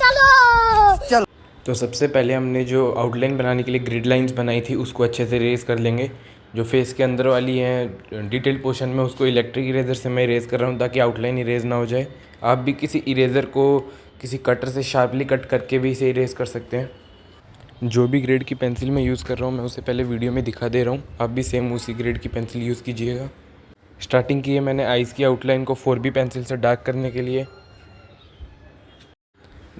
चलो। तो सबसे पहले हमने जो आउटलाइन बनाने के लिए ग्रिड लाइंस बनाई थी उसको अच्छे से इरेज कर लेंगे। जो फेस के अंदर वाली हैं डिटेल पोर्शन में उसको इलेक्ट्रिक इरेजर से मैं इरेज कर रहा हूँ ताकि आउटलाइन इरेज ना हो जाए। आप भी किसी इरेज़र को किसी कटर से शार्पली कट करके भी इसे इरेज कर सकते हैं। जो भी ग्रेड की पेंसिल मैं यूज़ कर रहा हूँ मैं उसे पहले वीडियो में दिखा दे रहा हूँ, आप भी सेम उसी ग्रेड की पेंसिल यूज़ कीजिएगा। स्टार्टिंग की है मैंने आइज़ की आउटलाइन को 4B पेंसिल से डार्क करने के लिए।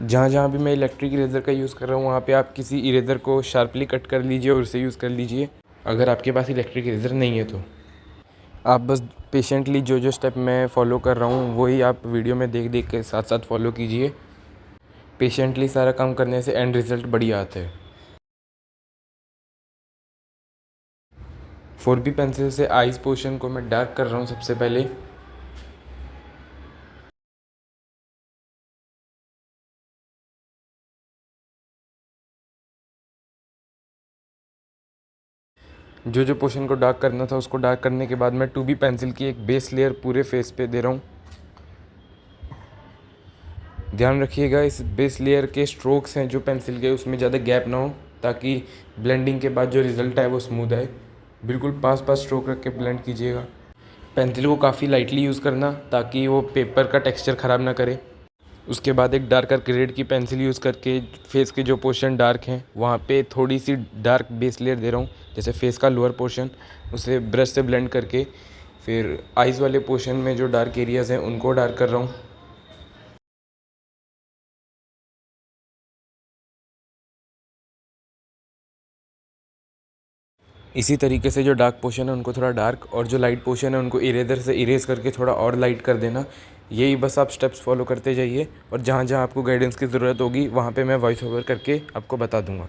जहाँ जहाँ भी मैं इलेक्ट्रिक इरेज़र का यूज़ कर रहा हूँ वहाँ पे आप किसी इरेज़र को शार्पली कट कर लीजिए और उसे यूज़ कर लीजिए, अगर आपके पास इलेक्ट्रिक इरेज़र नहीं है तो। आप बस पेशेंटली जो जो स्टेप मैं फॉलो कर रहा हूँ वही आप वीडियो में देख देख के साथ साथ फॉलो कीजिए। पेशेंटली सारा काम करने से एंड रिज़ल्ट बढ़िया आता है। 4B पेंसिल से आइज़ पोर्शन को मैं डार्क कर रहा हूँ सबसे पहले। जो जो पोर्शन को डार्क करना था उसको डार्क करने के बाद मैं 2B पेंसिल की एक बेस लेयर पूरे फेस पे दे रहा हूँ। ध्यान रखिएगा इस बेस लेयर के स्ट्रोक्स हैं जो पेंसिल के उसमें ज़्यादा गैप ना हो ताकि ब्लेंडिंग के बाद जो रिज़ल्ट आए वो स्मूथ आए। बिल्कुल पास पास स्ट्रोक रख के ब्लेंड कीजिएगा। पेंसिल को काफ़ी लाइटली यूज़ करना ताकि वो पेपर का टेक्सचर ख़राब ना करे। उसके बाद एक डार्कर ग्रेड की पेंसिल यूज़ करके फेस के जो पोर्शन डार्क हैं वहाँ पे थोड़ी सी डार्क बेस लेयर दे रहा हूँ, जैसे फेस का लोअर पोर्शन उसे ब्रश से ब्लेंड करके फिर आइज़ वाले पोर्शन में जो डार्क एरियाज़ हैं उनको डार्क कर रहा हूँ। इसी तरीके से जो डार्क पोर्शन है उनको थोड़ा डार्क और जो लाइट पोर्शन है उनको इरेजर से इरेज करके थोड़ा और लाइट कर देना। यही बस आप स्टेप्स फॉलो करते जाइए और जहाँ जहाँ आपको गाइडेंस की ज़रूरत होगी वहाँ पे मैं वॉइस ओवर करके आपको बता दूँगा।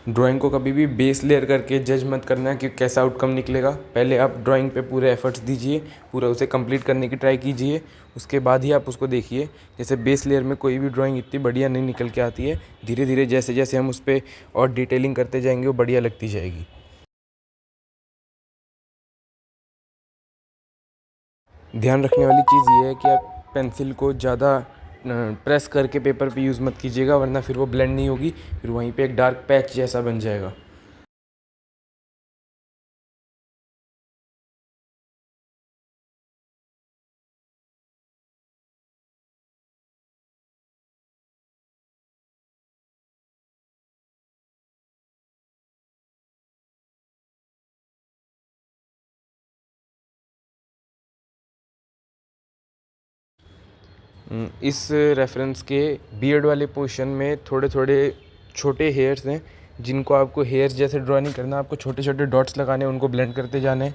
ड्राइंग को कभी भी बेस लेयर करके जज मत करना कि कैसा आउटकम निकलेगा। पहले आप ड्राइंग पे पूरे एफर्ट्स दीजिए, पूरा उसे कंप्लीट करने की ट्राई कीजिए, उसके बाद ही आप उसको देखिए। जैसे बेस लेयर में कोई भी ड्राइंग इतनी बढ़िया नहीं निकल के आती है, धीरे धीरे जैसे जैसे हम उस पर और डिटेलिंग करते जाएंगे वो बढ़िया लगती जाएगी। ध्यान रखने वाली चीज़ ये है कि आप पेंसिल को ज़्यादा प्रेस करके पेपर पे यूज़ मत कीजिएगा वरना फिर वो ब्लेंड नहीं होगी, फिर वहीं पे एक डार्क पैच जैसा बन जाएगा। इस रेफरेंस के बियर्ड वाले पोर्शन में थोड़े थोड़े छोटे हेयर्स हैं जिनको आपको हेयर्स जैसे ड्रॉ नहीं करना, आपको छोटे छोटे डॉट्स लगाने हैं, उनको ब्लेंड करते जाने हैं।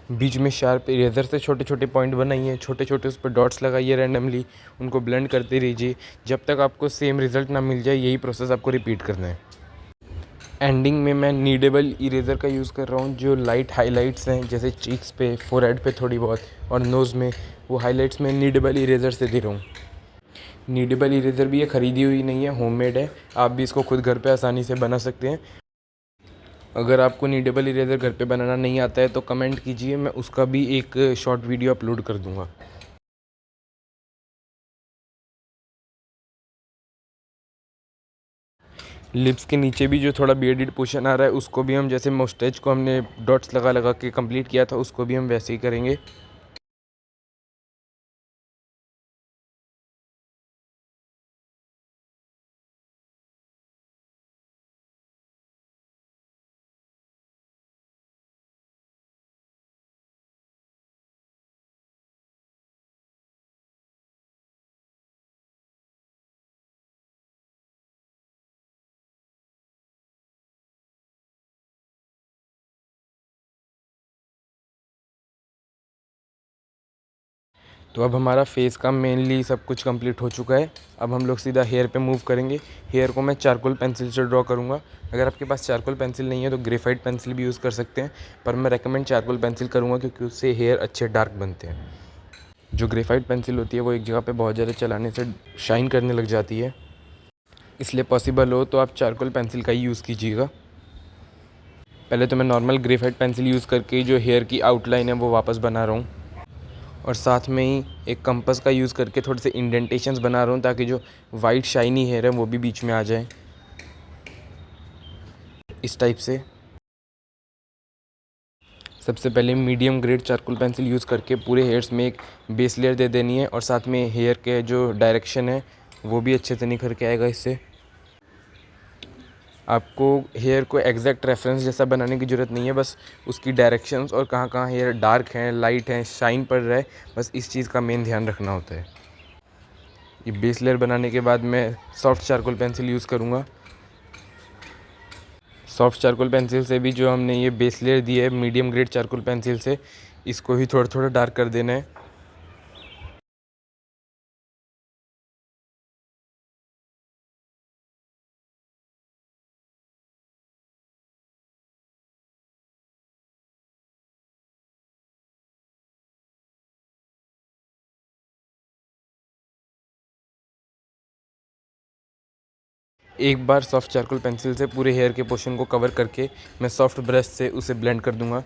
बीच में शार्प इरेजर से छोटे छोटे पॉइंट बनाइए, छोटे छोटे उस पर डॉट्स लगाइए रैंडमली, उनको ब्लेंड करते रहिए जब तक आपको सेम रिज़ल्ट ना मिल जाए। यही प्रोसेस आपको रिपीट करना है। एंडिंग में मैं नीडेबल इरेज़र का यूज़ कर रहा हूँ। जो लाइट हाइलाइट्स हैं जैसे चीक्स पे, फोरहेड पे थोड़ी बहुत और नोज़ में, वो हाइलाइट्स मैं नीडेबल इरेज़र से दे रहा हूँ। नीडेबल इरेज़र भी ये ख़रीदी हुई नहीं है, होममेड है। आप भी इसको खुद घर पे आसानी से बना सकते हैं। अगर आपको नीडेबल इरेज़र घर पे बनाना नहीं आता है तो कमेंट कीजिए, मैं उसका भी एक शॉर्ट वीडियो अपलोड कर दूँगा। लिप्स के नीचे भी जो थोड़ा बियर्डेड पोर्शन आ रहा है उसको भी हम, जैसे मोस्टेज को हमने डॉट्स लगा लगा के कंप्लीट किया था, उसको भी हम वैसे ही करेंगे। तो अब हमारा फेस का मेनली सब कुछ कंप्लीट हो चुका है। अब हम लोग सीधा हेयर पे मूव करेंगे। हेयर को मैं चारकोल पेंसिल से ड्रॉ करूँगा। अगर आपके पास चारकोल पेंसिल नहीं है तो ग्रेफाइट पेंसिल भी यूज़ कर सकते हैं, पर मैं रेकमेंड चारकोल पेंसिल करूँगा क्योंकि उससे हेयर अच्छे डार्क बनते हैं। जो ग्रेफाइट पेंसिल होती है वो एक जगह पे बहुत ज़्यादा चलाने से शाइन करने लग जाती है, इसलिए पॉसिबल हो तो आप चारकोल पेंसिल का ही यूज़ कीजिएगा। पहले तो मैं नॉर्मल ग्रेफाइट पेंसिल यूज़ करके जो हेयर की आउटलाइन है वो वापस बना रहा हूँ, और साथ में ही एक कंपास का यूज़ करके थोड़े से इंडेंटेशंस बना रहा हूँ ताकि जो वाइट शाइनी हेयर है वो भी बीच में आ जाए, इस टाइप से। सबसे पहले medium grade charcoal pencil use करके पूरे हेयर्स में एक बेस लेयर दे देनी है, और साथ में हेयर के जो डायरेक्शन है वो भी अच्छे से निखर के आएगा इससे। आपको हेयर को एग्जैक्ट रेफरेंस जैसा बनाने की ज़रूरत नहीं है, बस उसकी डायरेक्शंस और कहाँ कहाँ हेयर डार्क हैं, लाइट हैं, शाइन पड़ रहा है, बस इस चीज़ का मेन ध्यान रखना होता है। ये बेस लेयर बनाने के बाद मैं सॉफ्ट चारकोल पेंसिल यूज़ करूँगा। सॉफ्ट चारकोल पेंसिल से भी जो हमने ये बेस लेयर दी है मीडियम ग्रेड चारकोल पेंसिल से, इसको ही थोड़ा थोड़ा डार्क कर देना है। एक बार सॉफ्ट चारकोल पेंसिल से पूरे हेयर के पोर्शन को कवर करके मैं सॉफ्ट ब्रश से उसे ब्लेंड कर दूंगा।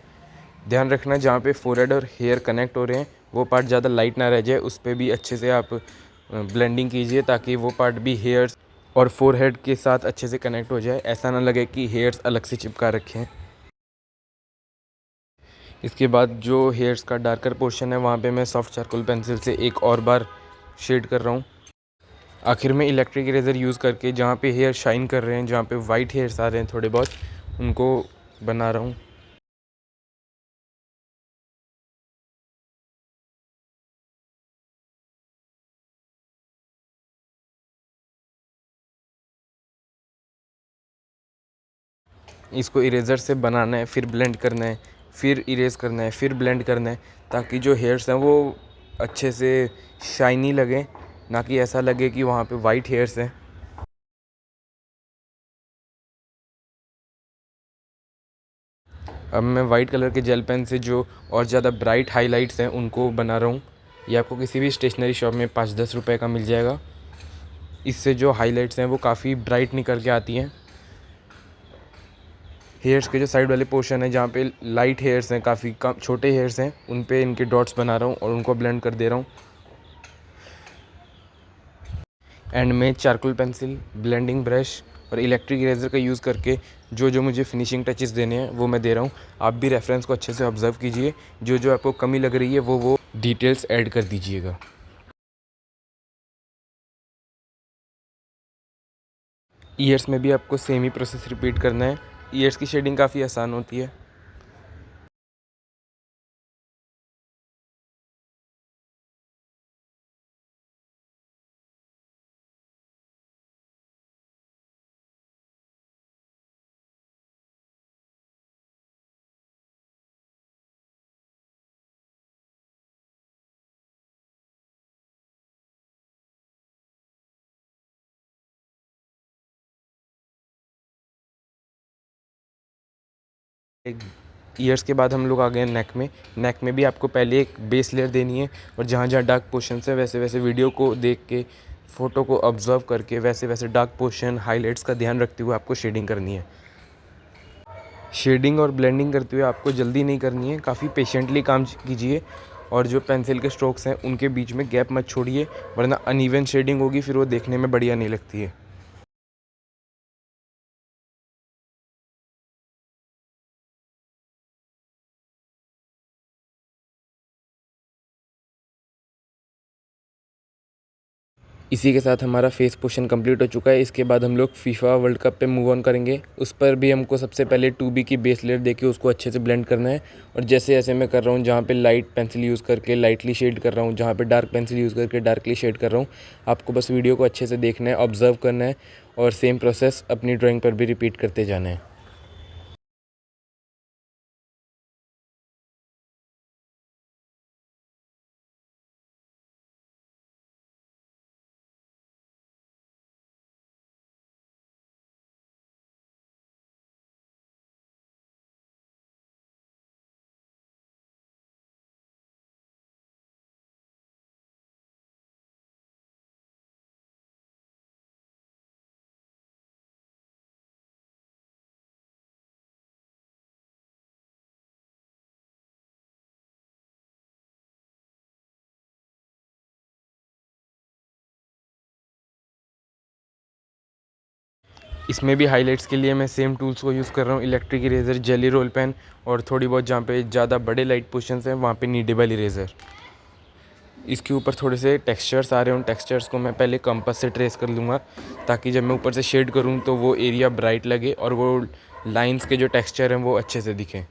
ध्यान रखना जहाँ पे फोरहेड और हेयर कनेक्ट हो रहे हैं वो पार्ट ज़्यादा लाइट ना रह जाए, उस पर भी अच्छे से आप ब्लेंडिंग कीजिए ताकि वो पार्ट भी हेयर्स और फोरहेड के साथ अच्छे से कनेक्ट हो जाए, ऐसा ना लगे कि हेयर्स अलग से चिपका रखे हैं। इसके बाद जो हेयर्स का डार्कर पोर्शन है वहाँ पे मैं सॉफ्ट चारकोल पेंसिल से एक और बार शेड कर रहा हूँ। आखिर में इलेक्ट्रिक इरेज़र यूज़ करके जहाँ पे हेयर शाइन कर रहे हैं, जहाँ पे वाइट हेयर्स आ रहे हैं थोड़े बहुत, उनको बना रहा हूँ। इसको इरेज़र से बनाना है, फिर ब्लेंड करना है, फिर इरेज़ करना है, फिर ब्लेंड करना है, ताकि जो हेयर्स हैं वो अच्छे से शाइनी लगें, ना कि ऐसा लगे कि वहाँ पे वाइट हेयर्स हैं। अब मैं वाइट कलर के जेल पेन से जो और ज़्यादा ब्राइट हाइलाइट्स हैं उनको बना रहा हूँ। ये आपको किसी भी स्टेशनरी शॉप में 5-10 रुपए का मिल जाएगा। इससे जो हाइलाइट्स हैं वो काफ़ी ब्राइट निकल के आती हैं। हेयर्स के जो साइड वाले पोर्शन है जहाँ पे लाइट हेयर्स हैं, काफ़ी कम छोटे हेयर्स हैं, उन पे इनके डॉट्स बना रहा हूँ और उनको ब्लेंड कर दे रहा हूँ। एंड में चारकोल पेंसिल, ब्लेंडिंग ब्रश और इलेक्ट्रिक इरेज़र का यूज़ करके जो जो मुझे फिनिशिंग टचेस देने हैं वो मैं दे रहा हूँ। आप भी रेफरेंस को अच्छे से ऑब्जर्व कीजिए, जो जो आपको कमी लग रही है वो डिटेल्स ऐड कर दीजिएगा। ईयर्स में भी आपको सेम ही प्रोसेस रिपीट करना है। ईयर्स की शेडिंग काफ़ी आसान होती है। ईयर्स के बाद हम लोग आ गए नेक में। नेक में भी आपको पहले एक बेस लेयर देनी है और जहाँ जहाँ डार्क पोर्शन है वैसे वैसे वीडियो को देख के, फ़ोटो को ऑब्जर्व करके वैसे वैसे डार्क पोर्शन, हाइलाइट्स का ध्यान रखते हुए आपको शेडिंग करनी है। शेडिंग और ब्लेंडिंग करते हुए आपको जल्दी नहीं करनी है, काफ़ी पेशेंटली काम कीजिए और जो पेंसिल के स्ट्रोक्स हैं उनके बीच में गैप मत छोड़िए, वरना अनइवन शेडिंग होगी, फिर वो देखने में बढ़िया नहीं लगती है। इसी के साथ हमारा फेस पोर्शन कंप्लीट हो चुका है। इसके बाद हम लोग फीफा वर्ल्ड कप पे मूव ऑन करेंगे। उस पर भी हमको सबसे पहले 2B की बेस लेयर देके उसको अच्छे से ब्लेंड करना है और जैसे जैसे मैं कर रहा हूँ, जहाँ पे लाइट पेंसिल यूज़ करके लाइटली शेड कर रहा हूँ, जहाँ पे डार्क पेंसिल यूज़ करके डार्कली शेड कर रहा हूँ, आपको बस वीडियो को अच्छे से देखना है, ऑब्जर्व करना है और सेम प्रोसेस अपनी ड्राइंग पर भी रिपीट करते जाना है। इसमें भी हाइलाइट्स के लिए मैं सेम टूल्स को यूज़ कर रहा हूँ, electric eraser, jelly roll pen और थोड़ी बहुत जहाँ पे ज़्यादा बड़े लाइट पोर्शंस हैं वहाँ पे नीडेबल इरेज़र। इसके ऊपर थोड़े से टेक्सचर्स आ रहे हैं, उन टेक्सचर्स को मैं पहले कंपास से ट्रेस कर लूँगा ताकि जब मैं ऊपर से शेड करूँ तो वो एरिया ब्राइट लगे और वो लाइंस के जो टेक्सचर हैं वो अच्छे से दिखें।